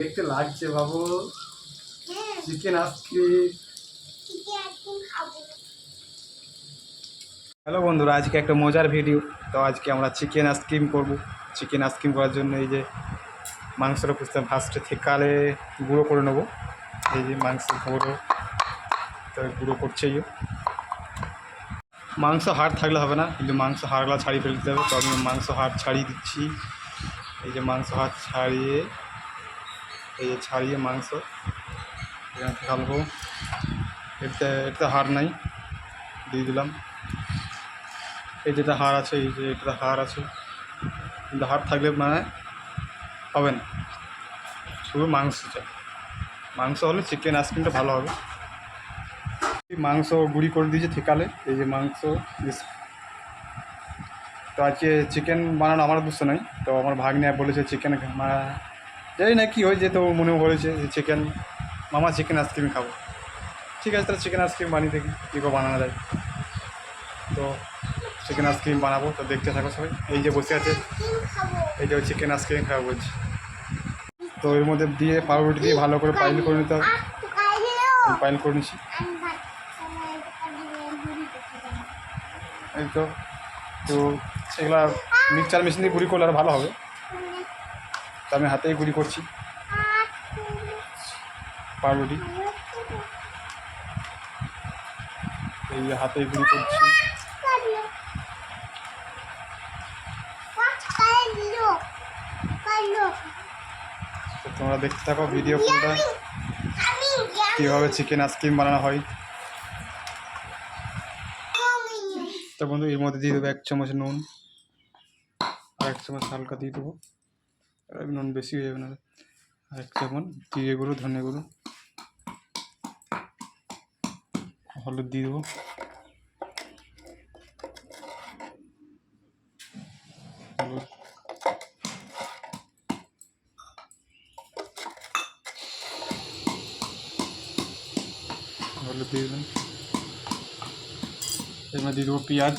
দেখতে লাগছে বাবু chicken ice cream. Hello বন্ধুরা, আজকে একটা মজার ভিডিও। তো আজকে আমরা চিকেন আইসক্রিম করব। চিকেন আইসক্রিম করার জন্য এই যে মাংসটা ফার্স্টে থেকালে গুঁড়ো করে নেবো। এই যে মাংস গুঁড়ো, তো গুঁড়ো করছে। মাংস হাড় থাকলে হবে না, কিন্তু মাংস হাড়গুলো ছাড়িয়ে ফেলতে হবে। তো আমি মাংস হাড় ছাড়িয়ে দিচ্ছি। এই যে মাংস হাড় ছাড়িয়ে, এই যে ছাড়িয়ে মাংস এখানে ঢালবো। এটাতে হাড় নাই, দিয়ে দিলাম। এই যেটা হাড় আছে, এই যে এটা হাড় আছে, কিন্তু হাড় থাকলে মানে হবে না, শুধু মাংস চাই। মাংস হলে চিকেন আইসক্রিমটা ভালো হবে। মাংস গুঁড়ি করে দিয়েছে থেকালে, এই যে মাংস। তো আজকে চিকেন বানানো আমার দুঃস্থ নয়, তো আমার ভাগ্নে বলেছে চিকেন জানি না কী হয়েছে, তো মনে বলেছে যে চিকেন মামা চিকেন আইসক্রিম খাবো। ঠিক আছে, তাহলে চিকেন আইসক্রিম বানিয়ে দেখি কী করে বানানো যায়। তো চিকেন আইসক্রিম বানাবো, তো দেখতে থাকো সবাই। এই যে বসে আছে, এই যে চিকেন আইসক্রিম খাবো বলছি। তো এর মধ্যে দিয়ে পাউরুটি দিয়ে ভালো করে পাইল করে নিতে হবে। পাইল করে নিচ্ছি, এই তো। তো এগুলা মিক্সচার মেশিন দিয়ে গুঁড়ি করলে আর ভালো হবে, তো আমি হাতেই গুঁড়ি করছি পাউরুটি। এই যে হাতেই গুঁড়ি করছি। তো তোমরা দেখতে থাকো ভিডিও পুরোটা, কীভাবে চিকেন আইসক্রিম বানানো হয়। তো বন্ধু, এর মধ্যে দিয়ে দেবো 1 চামচ নুন, আর 1 চামচ হালকা দিয়ে দেবো। নুন বেশি হয়ে যাবে না। আর 1 চামচ জিরে গুঁড়ো, ধনে গুঁড়ো, হলুদ দিয়ে দেবো। হলুদ দিয়ে দেবেন। এর মধ্যে দিয়ে দেবো পেঁয়াজ,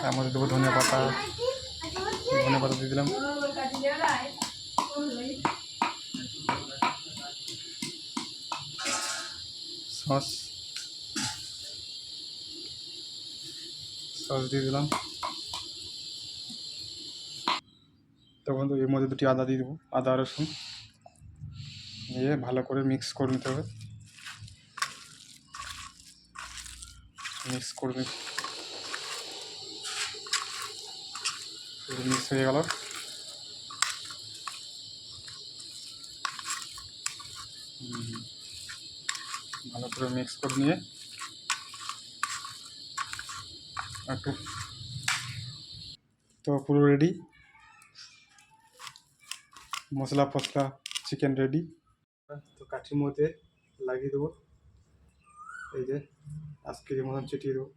তার মধ্যে দেবো ধনে পাতা দিয়ে দিলাম। সস দিয়ে দিলাম। তো বন্ধু, এর মধ্যে 2টি আদা দিয়ে দেবো, আদা রসুন দিয়ে ভালো করে মিক্স করে নিতে হবে। মিক্স করবে, মিক্স হয়ে গেল। ভালো করে মিক্স করে নিয়ে একটু, তো পুরো রেডি, মশলা ফসলা চিকেন রেডি। তো কাঠির মধ্যে লাগিয়ে দেবো, এই যে আইসক্রিমের মতন চিটিয়ে দেবো।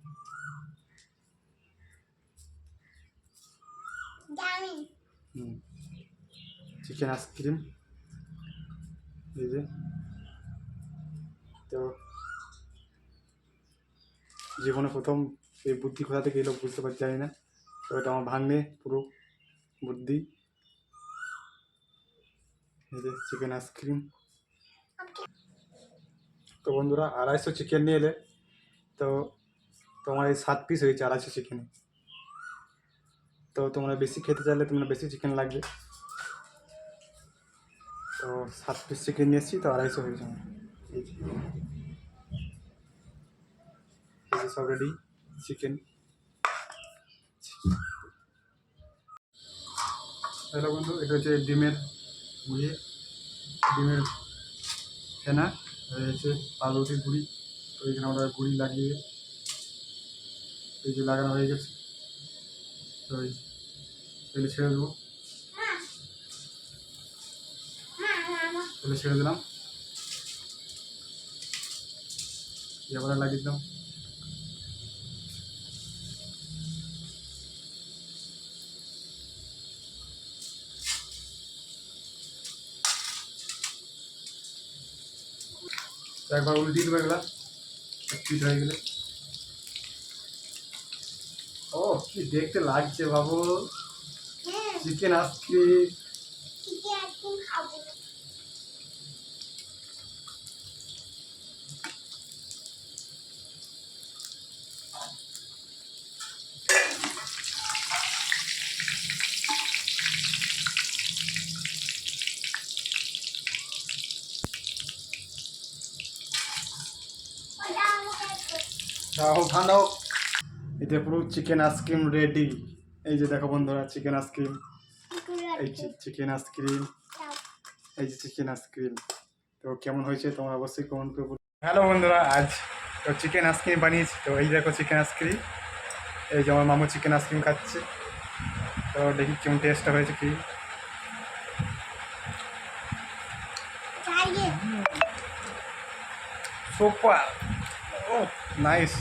চিকেন আইসক্রিম, এই যে। তো জীবনে প্রথম এই বুদ্ধি কোথা থেকে এলো বুঝতে পারছি, জানি না। তো এটা আমার ভাগ্নে পুরো বুদ্ধি। এই যে চিকেন আইসক্রিম। তো বন্ধুরা, 250 চিকেন নিয়ে এলে, তো তোমার এই 7 পিস হয়েছে 250 চিকেনে। তো তোমরা বেশি খেতে চাইলে তোমরা বেশি চিকেন লাগবে। তো 7 পিস চিকেন নিয়ে এসেছি, তো 250 হয়েছে আমার। এই যে সব রেডি চিকেন। হ্যালো বন্ধু, এটা হচ্ছে ডিমের ফেনা, হচ্ছে পাউরুটির গুঁড়ি। তো এখানে আমরা গুঁড়ি লাগিয়ে, এই যে লাগানো হয়ে গেছে। তো তেলে ছেড়ে দেবো, তেলে ছেড়ে দিলাম, এবারে লাগিয়ে দিলাম। তো একবার উল্টিয়ে দেবো, এগুলা পিঠ হয়ে গেলে। ও কি দেখতে লাগছে বাবু, চিকেন আইসক্রিম। এখন ঠান্ডা হোক। এটা পুরো চিকেন আইসক্রিম রেডি। এই যে দেখো বন্ধুরা, চিকেন আইসক্রিম, এই চিকেন আইসক্রিম, এই যে চিকেন আইসক্রিম। তো কেমন হয়েছে তোমরা অবশ্যই কমেন্ট করে বলো। হ্যালো বন্ধুরা, আজ তো চিকেন আইসক্রিম বানিয়েছি। তো এই দেখো চিকেন আইসক্রিম, এই যে আমার মামু চিকেন আইসক্রিম খাচ্ছে। তো দেখি কেমন টেস্টটা হয়েছে কি। সুপার, ও নাইস।